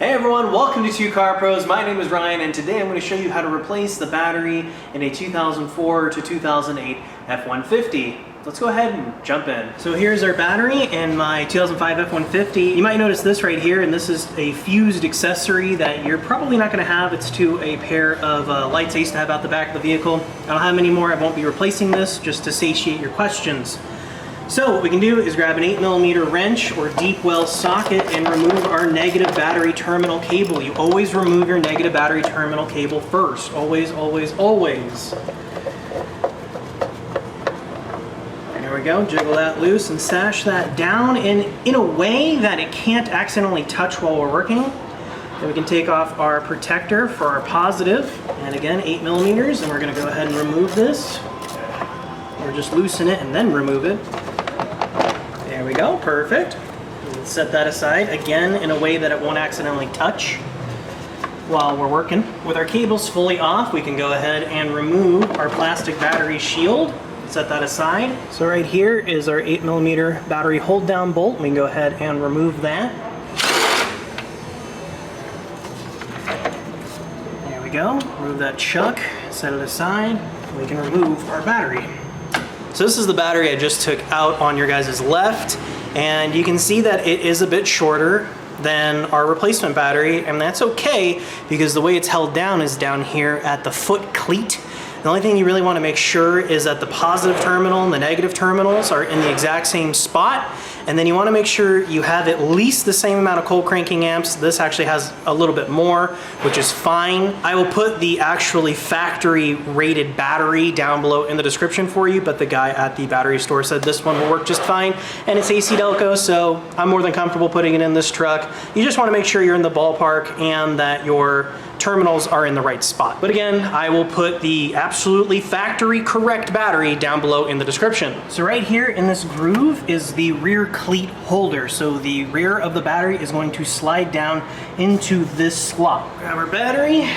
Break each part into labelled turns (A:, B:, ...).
A: Hey everyone, welcome to Two Car Pros. My name is Ryan and today I'm going to show you how to replace the battery in a 2004 to 2008 F-150. Let's go ahead and jump in. So here's our battery in my 2005 F-150. You might notice this right here, and this is a fused accessory that you're probably not going to have. It's to a pair of lights I used to have out the back of the vehicle. I don't have many more. I won't be replacing this, just to satiate your questions. So what we can do is grab an 8mm wrench or deep well socket and remove our negative battery terminal cable. You always remove your negative battery terminal cable first. Always, always, always. And there we go. Jiggle that loose and sash that down in a way that it can't accidentally touch while we're working. Then we can take off our protector for our positive. And again, 8mm, and we're going to go ahead and remove this. Or just loosen it and then remove it. There we go, perfect. We'll set that aside, again, in a way that it won't accidentally touch while we're working. With our cables fully off, we can go ahead and remove our plastic battery shield. Set that aside. So right here is our 8mm battery hold down bolt. We can go ahead and remove that. There we go, remove that chuck, set it aside. We can remove our battery. So this is the battery I just took out on your guys' left, and you can see that it is a bit shorter than our replacement battery, and that's okay because the way it's held down is down here at the foot cleat. The only thing you really want to make sure is that the positive terminal and the negative terminals are in the exact same spot, and then you want to make sure you have at least the same amount of cold cranking amps. This actually has a little bit more, which is fine. I will put the actually factory rated battery down below in the description for you, but the guy at the battery store said this one will work just fine, and it's AC Delco, so I'm more than comfortable putting it in this truck. You just want to make sure you're in the ballpark and that your terminals are in the right spot. But again, I will put the absolutely factory correct battery down below in the description. So right here in this groove is the rear cleat holder. So the rear of the battery is going to slide down into this slot. Grab our battery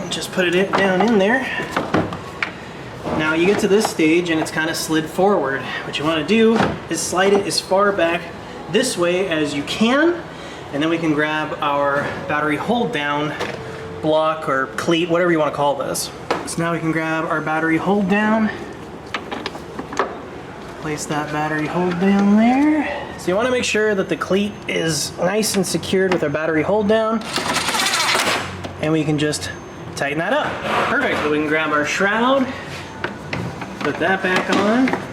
A: and just put it down in there. Now you get to this stage and it's kind of slid forward. What you want to do is slide it as far back this way as you can. And then we can grab our battery hold down block or cleat, whatever you want to call this. So now we can grab our battery hold down, place that battery hold down there. So you want to make sure that the cleat is nice and secured with our battery hold down, and we can just tighten that up. Perfect. So we can grab our shroud, put that back on.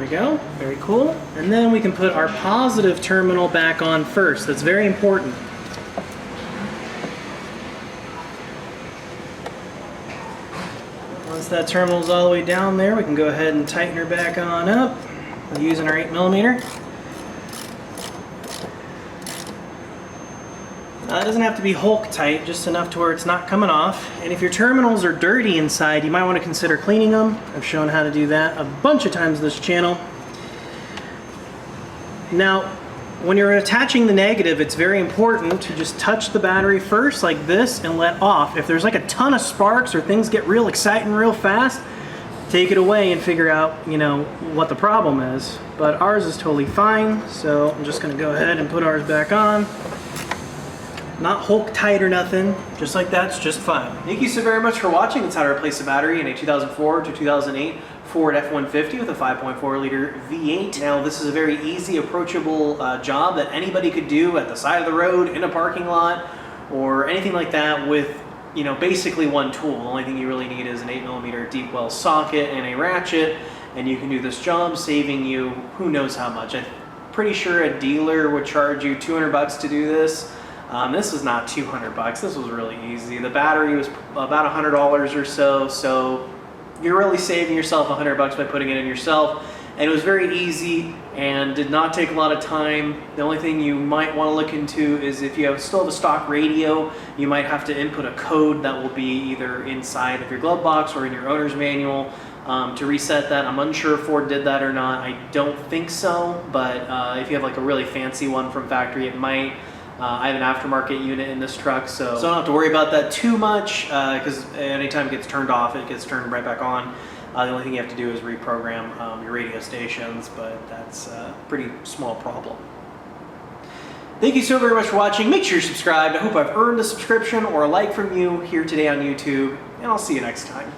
A: Go. Very cool. And then we can put our positive terminal back on first. That's very important. Once that terminal's all the way down there, we can go ahead and tighten her back on up using our 8mm. Now, it doesn't have to be Hulk tight, just enough to where it's not coming off. And if your terminals are dirty inside, you might want to consider cleaning them. I've shown how to do that a bunch of times on this channel. Now, when you're attaching the negative, it's very important to just touch the battery first like this and let off. If there's like a ton of sparks or things get real exciting real fast, take it away and figure out, you know, what the problem is. But ours is totally fine, so I'm just gonna go ahead and put ours back on. Not Hulk tight or nothing, just like that's just fine. Thank you so very much for watching. That's how to replace a battery in a 2004 to 2008 Ford F-150 with a 5.4 liter V8. Now this is a very easy, approachable job that anybody could do at the side of the road, in a parking lot, or anything like that with, you know, basically one tool. The only thing you really need is an 8mm deep well socket and a ratchet, and you can do this job, saving you who knows how much. I'm pretty sure a dealer would charge you 200 bucks to do this. This was not 200 bucks. This was really easy. The battery was about $100 or so, so you're really saving yourself 100 bucks by putting it in yourself. And it was very easy and did not take a lot of time. The only thing you might want to look into is if you still have a stock radio, you might have to input a code that will be either inside of your glove box or in your owner's manual to reset that. I'm unsure if Ford did that or not. I don't think so, but if you have like a really fancy one from factory, it might. I have an aftermarket unit in this truck, so I don't have to worry about that too much because anytime it gets turned off, it gets turned right back on. The only thing you have to do is reprogram your radio stations, but that's a pretty small problem. Thank you so very much for watching. Make sure you're subscribed. I hope I've earned a subscription or a like from you here today on YouTube, and I'll see you next time.